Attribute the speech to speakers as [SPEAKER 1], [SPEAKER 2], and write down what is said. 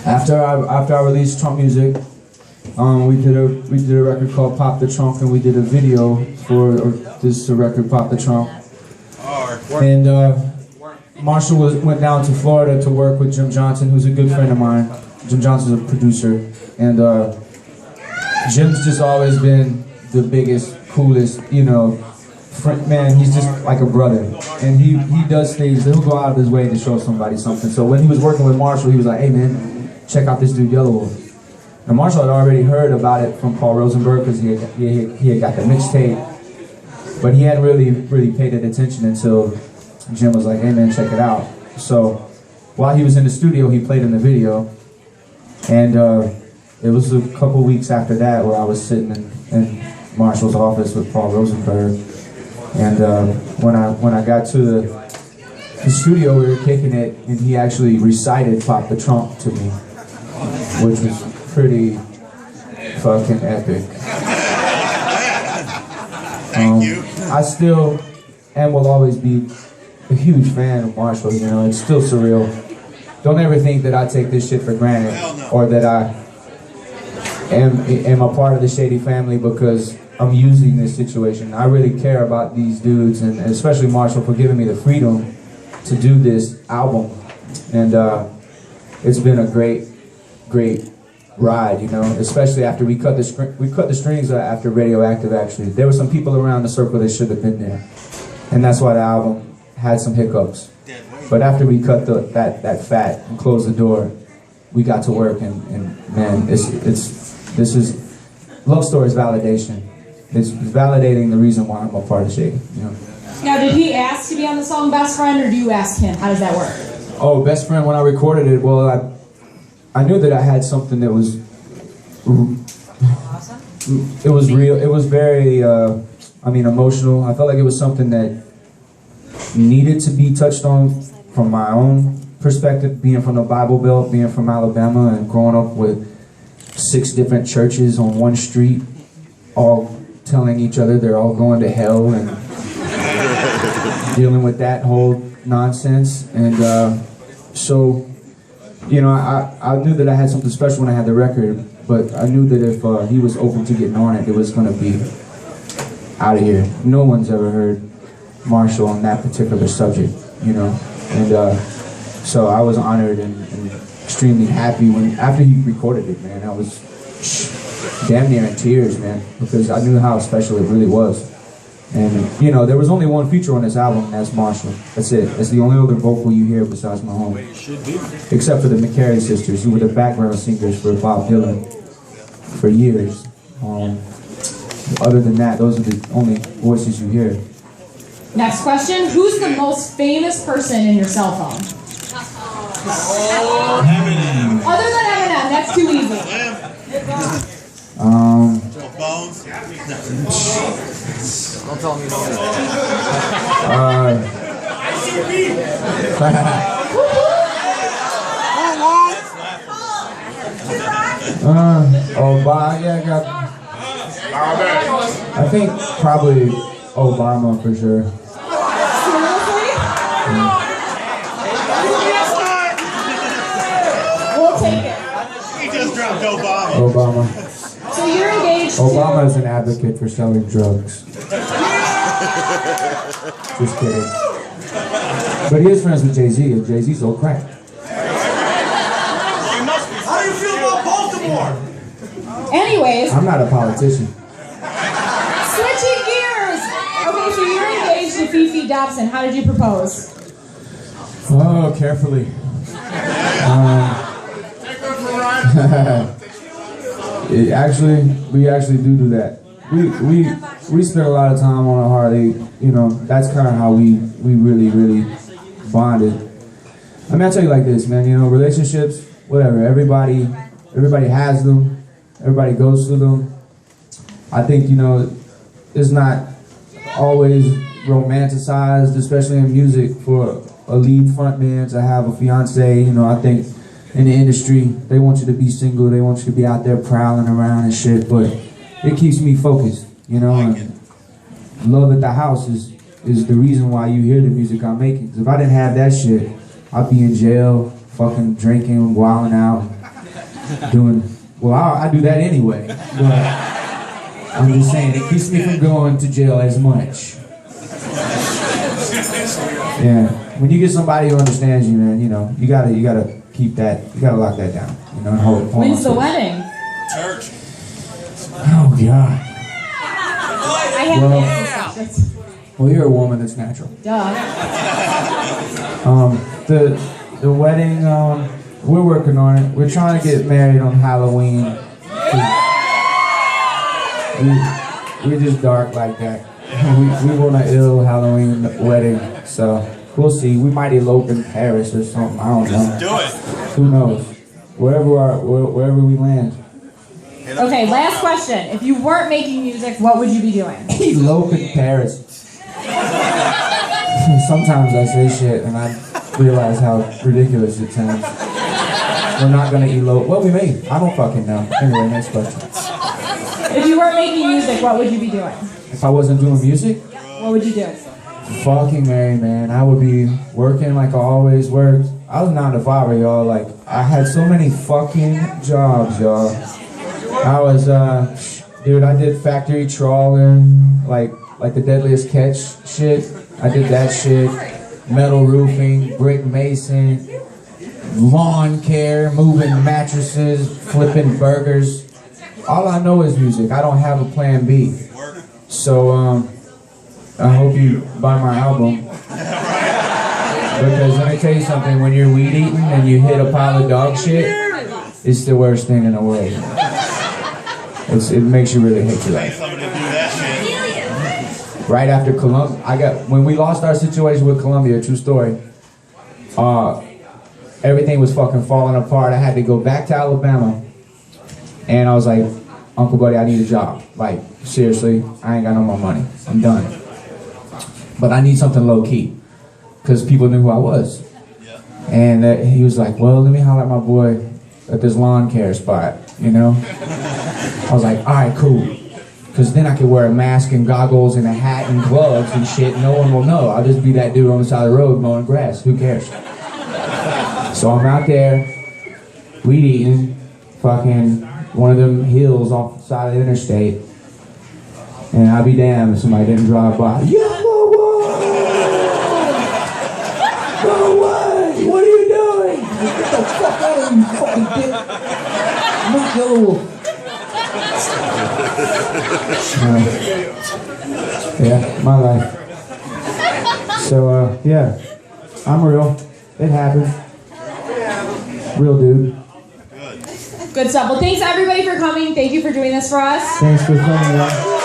[SPEAKER 1] After I released Trunk Music, we did a record called Pop the Trunk, and we did a video for this record, Pop the Trunk. And Marshall went down to Florida to work with Jim Johnson, who's a good friend of mine. Jim Johnson's a producer, and Jim's just always been the biggest, coolest, you know, friend, man. He's just like a brother, and he does things. He'll go out of his way to show somebody something. So when he was working with Marshall, he was like, "Hey man, check out this dude Yelawolf." And Marshall had already heard about it from Paul Rosenberg because he had got the mixtape, but he hadn't really paid it attention until Jim was like, "Hey man, check it out." So while he was in the studio, he played in the video, and it was a couple weeks after that where I was sitting in Marshall's office with Paul Rosenberg, and when I got to the studio, we were kicking it, and he actually recited "Pop the Trunk" to me, which was pretty fucking epic. I still and will always be a huge fan of Marshall. You know, it's still surreal. Don't ever think that I take this shit for granted, or that I am a part of the Shady family because I'm using this situation. I really care about these dudes, and especially Marshall, for giving me the freedom to do this album. And it's been a great ride, you know, especially after we cut the strings after Radioactive. Actually, there were some people around the circle that should have been there, and that's why the album had some hiccups. But after we cut that fat and closed the door, we got to work, and man, this is Love Story's validation. It's validating the reason why I'm a part of Shady, you know.
[SPEAKER 2] Now, did he ask to be on the song Best Friend, or do you ask him? How does that work?
[SPEAKER 1] Oh, Best Friend, when I recorded it, well, I knew that I had something that was
[SPEAKER 2] awesome.
[SPEAKER 1] It was real. It was very, emotional. I felt like it was something that needed to be touched on from my own perspective, being from the Bible Belt, being from Alabama, and growing up with 6 different churches on one street, all telling each other they're all going to hell, and dealing with that whole nonsense. And so, you know, I knew that I had something special when I had the record, but I knew that if he was open to getting on it, it was going to be out of here. No one's ever heard Marshall on that particular subject, you know. And so I was honored and extremely happy after he recorded it, man. I was damn near in tears, man, because I knew how special it really was. And, you know, there was only one feature on this album, and that's Marshall. That's it. That's the only other vocal you hear besides my home. Except for the McCary sisters, who were the background singers for Bob Dylan for years. Other than that, those are the only voices you hear.
[SPEAKER 2] Next question. Who's the most famous person in your cell phone?
[SPEAKER 3] Eminem.
[SPEAKER 2] Other than Eminem, that's too easy.
[SPEAKER 3] Bones.
[SPEAKER 4] Don't tell me you don't.
[SPEAKER 1] Obama, yeah, I think probably Obama for sure.
[SPEAKER 2] We'll take it.
[SPEAKER 3] He just dropped Obama.
[SPEAKER 1] Obama.
[SPEAKER 2] So you're engaged
[SPEAKER 1] Obama is an advocate for selling drugs. Just kidding. But he is friends with Jay-Z, and Jay-Z sold crack.
[SPEAKER 3] How do you feel about Baltimore?
[SPEAKER 2] Anyways.
[SPEAKER 1] I'm not a politician.
[SPEAKER 2] Switching gears. Okay, so you're engaged to Fifi Dobson. How did you propose?
[SPEAKER 1] Oh, carefully. We actually do that. We spend a lot of time on a Harley. You know, that's kind of how we really bonded. I mean, I'll tell you like this, man. You know, relationships, whatever. Everybody has them. Everybody goes through them. I think, you know, it's not always romanticized, especially in music, for a lead frontman to have a fiance. You know, I think in the industry, they want you to be single, they want you to be out there prowling around and shit, but it keeps me focused, you know, and love at the house is the reason why you hear the music I'm making. 'Cause if I didn't have that shit, I'd be in jail, fucking drinking, wilding out, Well, I do that anyway. But I'm just saying, it keeps me from going to jail as much. Yeah. When you get somebody who understands you, man, you know, you gotta keep that, you gotta lock that down. You know, and hold
[SPEAKER 2] When's the
[SPEAKER 1] on to it.
[SPEAKER 2] wedding?
[SPEAKER 3] Church.
[SPEAKER 1] Oh, God.
[SPEAKER 2] I have
[SPEAKER 1] Well-
[SPEAKER 2] answers to questions.
[SPEAKER 1] Well, you're a woman, that's natural.
[SPEAKER 2] Duh.
[SPEAKER 1] The wedding, we're working on it. We're trying to get married on Halloween. We're just dark like that. We want an ill Halloween wedding, so we'll see. We might elope in Paris or something. I don't know.
[SPEAKER 3] Do it.
[SPEAKER 1] Who knows? Wherever we land.
[SPEAKER 2] Okay, last question. If you weren't making music, what would you be doing?
[SPEAKER 1] Elope in Paris. Sometimes I say shit and I realize how ridiculous it sounds. We're not gonna elope. Well, we may. I don't fucking know. Anyway, next question.
[SPEAKER 2] If you weren't making music, what would you be doing?
[SPEAKER 1] If I wasn't doing music,
[SPEAKER 2] What would you do?
[SPEAKER 1] fucking married, man. I would be working like I always worked. I was 9 to 5, y'all. Like, I had so many fucking jobs, y'all. I was, dude, I did factory trawling, like the deadliest catch shit. I did that shit. Metal roofing, brick mason, lawn care, moving mattresses, flipping burgers. All I know is music. I don't have a plan B. So, I hope you buy my album. Because let me tell you something, when you're weed eating and you hit a pile of dog shit, it's the worst thing in the world. It makes you really hate your life.
[SPEAKER 3] Somebody do that shit.
[SPEAKER 1] Right after Columbia, when we lost our situation with Columbia, true story, everything was fucking falling apart. I had to go back to Alabama, and I was like, Uncle Buddy, I need a job. Like, seriously, I ain't got no more money. I'm done. But I need something low key, because people knew who I was. And he was like, well, let me holler at my boy at this lawn care spot, you know? I was like, all right, cool. Because then I could wear a mask and goggles and a hat and gloves and shit. No one will know. I'll just be that dude on the side of the road mowing grass. Who cares? So I'm out there, weed eating, fucking one of them hills off the side of the interstate. And I'll be damned if somebody didn't drive by. Yelawolf! Go away! What are you doing? Get the fuck out of here, you fucking dick! I'm not Yelawolf. Yeah, my life. So, yeah, I'm real. It happened. Real dude.
[SPEAKER 2] Good stuff. Well, thanks everybody for coming. Thank you for doing this for us.
[SPEAKER 1] Thanks for coming, y'all.